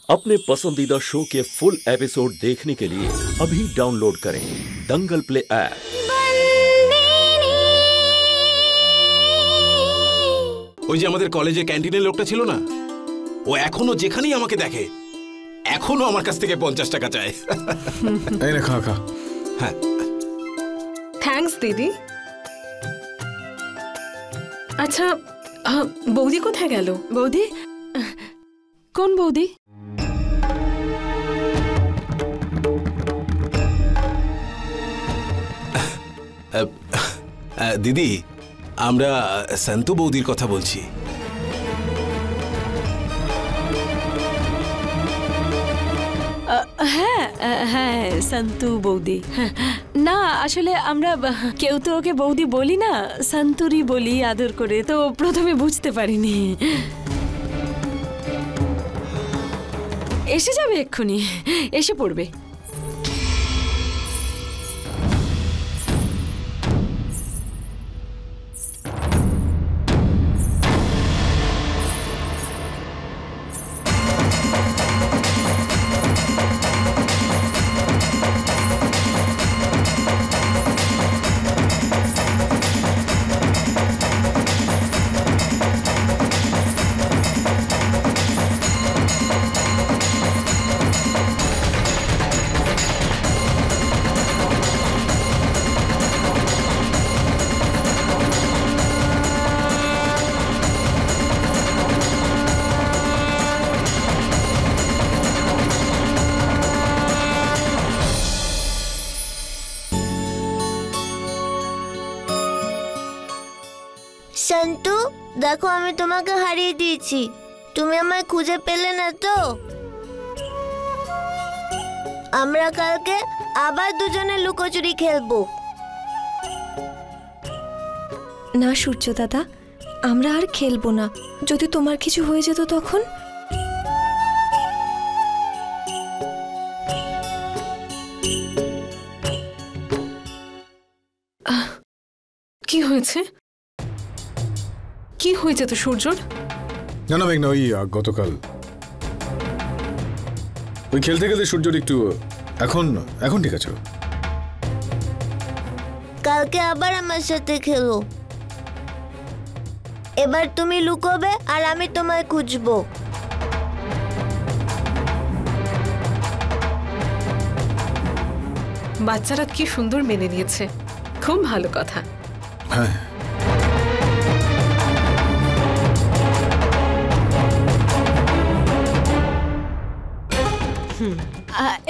अपने पसंदीदा शो के फुल एपिसोड देखने के लिए अभी डाउनलोड करें दंगल प्ले ऐप। ওই যে আমাদের কলেজে ক্যান্টিনের লোকটা ছিল না, ও এখনো যেখানেই আমাকে দেখে এখনো আমার কাছ থেকে 50 টাকা চায়। এই রে খা খা। হ্যাঁ থ্যাঙ্কস দিদি। আচ্ছা বৌদি কোথায় গেল? বৌদি? কোন বৌদি? দিদি, আমরা সন্তু বৌদির কথা বলছি। হ্যাঁ হ্যাঁ সন্তু বৌদি। না আসলে আমরা কেউ তো ওকে বৌদি বলি না, সন্তুরি বলি আদর করে, তো প্রথমে বুঝতে পারিনি। এসে যাবে এক্ষুনি, এসে পড়বে। সন্তু, দেখো আমি তোমাকে হারিয়ে দিয়েছি, তুমি আমায় খুঁজে পেলে না তো? আমরা কালকে আবার দুজনে লুকোচুরি খেলবো। না সূর্য দাদা, আমরা আর খেলবো না। যদি তোমার কিছু হয়ে যেত তখন? কি হয়েছে? কি হয়েছে তো সূর্যর? না না মেঘনা, ওই গতকাল ওই খেলতে খেলতে সূর্যর একটু এখন ঠিক আছে। কালকে আবার আমার সাথে খেলো। এবার তুমি লুকোবে আর আমি তোমায় খুঁজবো। বাচ্চারা কি সুন্দর মেনে নিয়েছে, খুব ভালো কথা। হ্যাঁ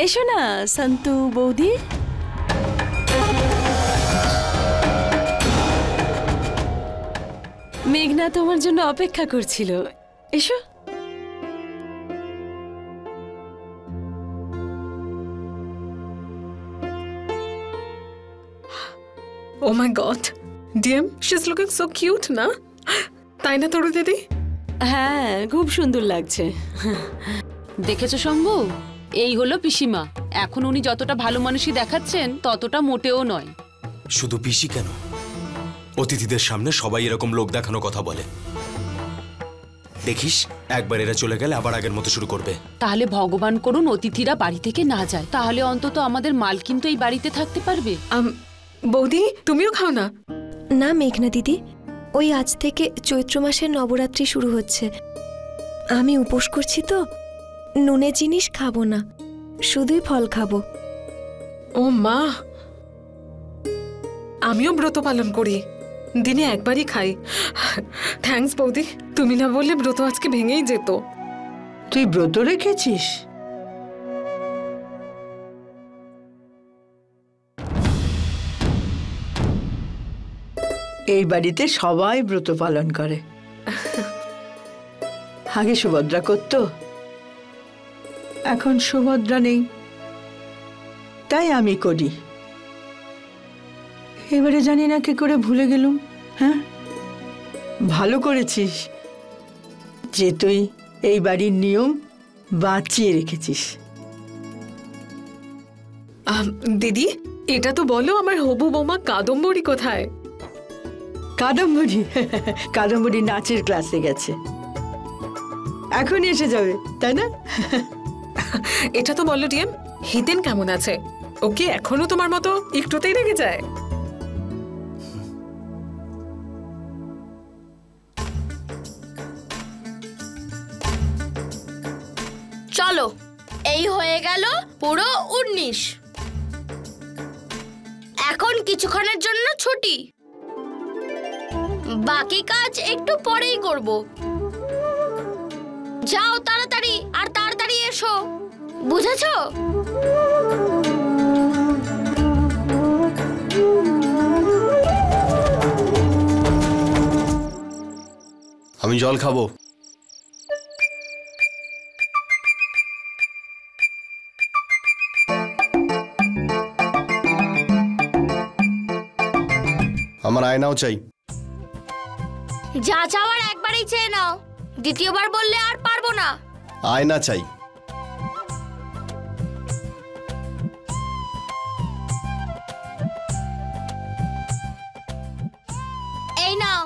এসো না সন্তু বৌদি। মেঘনা তোমার জন্য অপেক্ষা করছিল, এসো। Oh my God, Dim, she's looking so cute না? তাই না তোর দিদি? হ্যাঁ খুব সুন্দর লাগছে। দেখেছো শম্ভু, এই হলো পিসিমা। এখন উনি যতটা ভালো মানুষই দেখাচ্ছেন ততটা মোটেও নয়। শুধু পিসি কেন, অতিথিদের সামনে সবাই এরকম লোক দেখানো কথা বলে। দেখিস একবার এরা চলে গেলে আবার আগের মতো শুরু করবে। তাহলে ভগবান করুন অতিথিরা বাড়ি থেকে না যায়, তাহলে অন্তত আমাদের মালকিন তো এই বাড়িতে থাকতে পারবে। বৌদি তুমিও খাও না? না মেঘনা দিদি, ওই আজ থেকে চৈত্র মাসের নবরাত্রি শুরু হচ্ছে। আমি উপোস করছি তো, নুনের জিনিস খাবো না, শুধুই ফল খাবো। ও মা, আমিও ব্রত পালন করি, দিনে একবারই খাই। থ্যাঙ্কস বৌদি, তুমি না বললে ব্রত আজকে ভেঙেই যেত। তুই ব্রত রেখেছিস? এই বাড়িতে সবাই ব্রত পালন করে। আগে সুভদ্রা করত, এখন সুভদ্রা নেই, তাই আমি করি। এবারে জানি না কি করে ভুলে গেলুম। হ্যাঁ ভালো করেছিস যে তুই এই বাড়ির নিয়ম বাঁচিয়ে রেখেছিস। দিদি এটা তো বলো, আমার হবু বৌমা কাদম্বরী কোথায়? কাদম্বরী কাদম্বরী নাচের ক্লাসে গেছে, এখনই এসে যাবে, তাই না? এটা তো বলো ডিএম, হিতেন কেমন আছে? ওকে এখনো তোমার মতো একটুতেই রেগে যায়? চলো, এই হয়ে গেল পুরো 19। এখন কিছুক্ষণের জন্য ছুটি, বাকি কাজ একটু পরেই করব। যাও তাড়াতাড়ি, আর তাড়াতাড়ি এসো, বুঝেছো? আমি জল খাবো। আমার আয়নাও চাই। যা চাওয়ার একবারই চেয়ে নাও, দ্বিতীয়বার বললে আর পারবো না। আয়না চাই। এই নাও।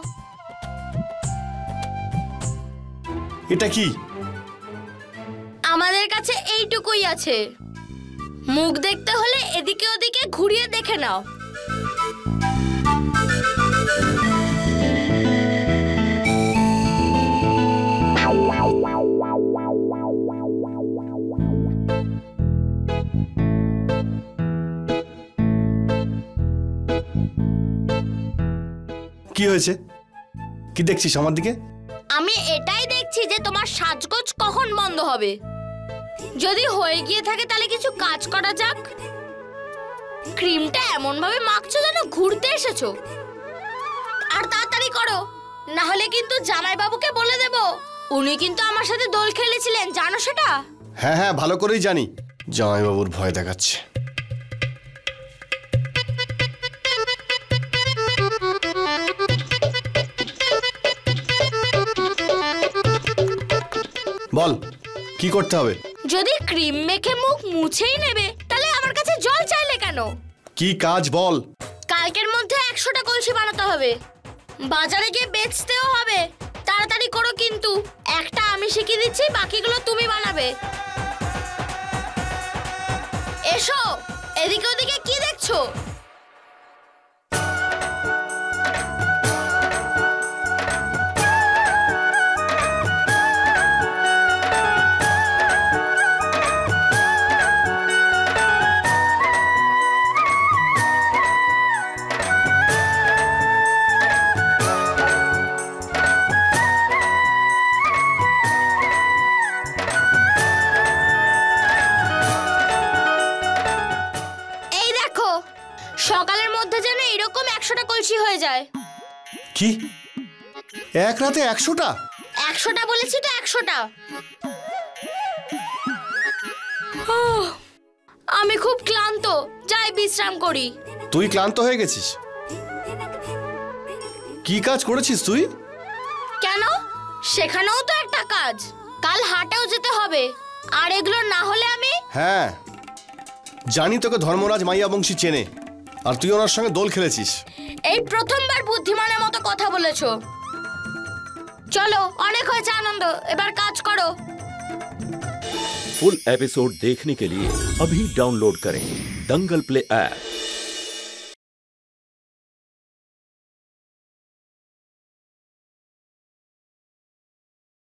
এটা কি? আমাদের কাছে এইটুকুই আছে, মুখ দেখতে হলে এদিকে ওদিকে ঘুরিয়ে দেখে নাও। কি হয়েছে? কি দেখছিস আমার দিকে? আমি এটাই দেখছি যে তোমার সাজগোজ কখন বন্ধ হবে। যদি হয়ে গিয়ে থাকে তাহলে কিছু কাজ করা যাক। ক্রিমটা এমন ভাবে মাখছো যেন ঘুরতে এসেছো। আর তাড়াতাড়ি করো, না হলে কিন্তু জামাইবাবুকে বলে দেব। উনি কিন্তু আমার সাথে দোল খেলেছিলেন, জানো সেটা? হ্যাঁ হ্যাঁ, ভালো করেই জানি। জামাইবাবুর ভয় দেখাচ্ছে। বল, কি করতে হবে? যদি ক্রিম মেখে মুখ মুছেই নেবে তাহলে আমার কাছে জল চাইলে কেন? কি কাজ বল? কালকের মধ্যে 100টা কলসি বানাতে হবে, বাজারে গিয়ে বেচতেও হবে। তাড়াতাড়ি করো কিন্তু, একটা আমি শিখিয়ে দিচ্ছি, বাকিগুলো তুমি বানাবে। এসো, এদিকে ওদিকে কি দেখছো? সকালের মধ্যে যেন এরকম 100টা কলসি হয়ে যায়। কি এক রাতে 100টা? 100টা বলেছি তো, 100টা। আমি খুব ক্লান্ত, যাই বিশ্রাম করি। তুই ক্লান্ত হয়ে গেছিস? কি কাজ করেছিস তুই? কেন, সেখানেও তো একটা কাজ। কাল হাটেও যেতে হবে, আর এগুলো না হলে আমি... হ্যাঁ জানি, তোকে ধর্মরাজ মাইয়া বংশী চেনে, আর তুই ওনার সঙ্গে দোল খেলেছিস। এই প্রথমবার বুদ্ধিমানের মতো কথা বলেছো। চলো, অনেক হয়েছে আনন্দ, এবার কাজ করো। फुल एपिसोड देखने के लिए अभी डाउनलोड करें दंगल प्ले ऐप।